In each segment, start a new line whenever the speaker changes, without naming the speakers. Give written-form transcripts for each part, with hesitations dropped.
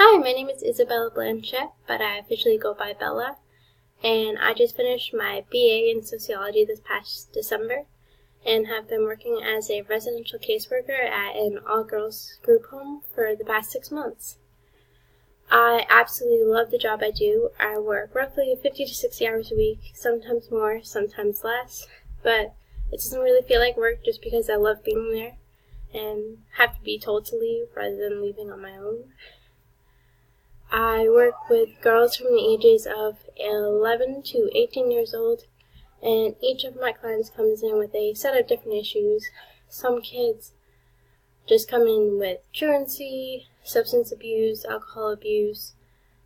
Hi, my name is Isabella Blanchette, but I officially go by Bella, and I just finished my BA in Sociology this past December, and have been working as a residential caseworker at an all-girls group home for the past 6 months. I absolutely love the job I do. I work roughly 50 to 60 hours a week, sometimes more, sometimes less, but it doesn't really feel like work just because I love being there and have to be told to leave rather than leaving on my own. I work with girls from the ages of 11 to 18 years old, and each of my clients comes in with a set of different issues. Some kids just come in with truancy, substance abuse, alcohol abuse.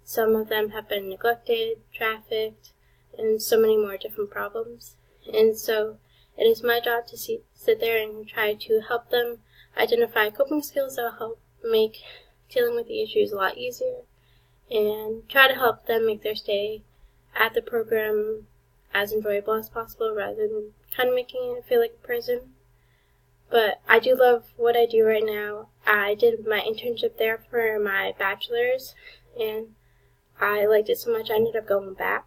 Some of them have been neglected, trafficked, and so many more different problems. And so it is my job to sit there and try to help them identify coping skills that will help make dealing with the issues a lot easier, and try to help them make their stay at the program as enjoyable as possible rather than kind of making it feel like a prison. But I do love what I do right now. I did my internship there for my bachelor's, and I liked it so much I ended up going back.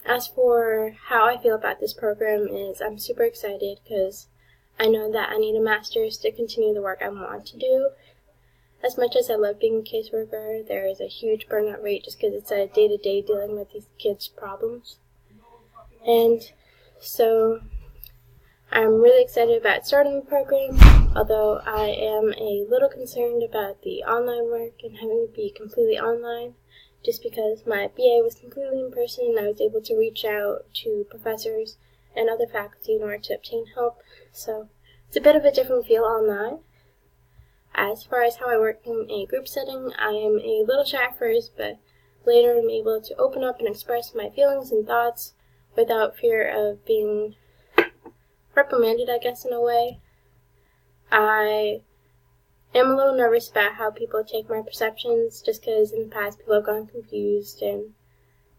As for how I feel about this program is I'm super excited because I know that I need a master's to continue the work I want to do. As much as I love being a caseworker, there is a huge burnout rate just because it's a day-to-day dealing with these kids' problems. And so I'm really excited about starting the program, although I am a little concerned about the online work and having to be completely online, just because my BA was completely in person and I was able to reach out to professors and other faculty in order to obtain help. So it's a bit of a different feel online. As far as how I work in a group setting, I am a little shy at first, but later I'm able to open up and express my feelings and thoughts without fear of being reprimanded, I guess, in a way. I am a little nervous about how people take my perceptions, just because in the past people have gotten confused and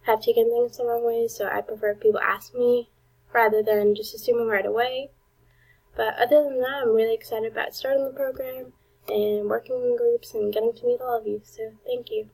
have taken things the wrong way, so I prefer people ask me rather than just assuming right away. But other than that, I'm really excited about starting the program and working in groups and getting to meet all of you, so thank you.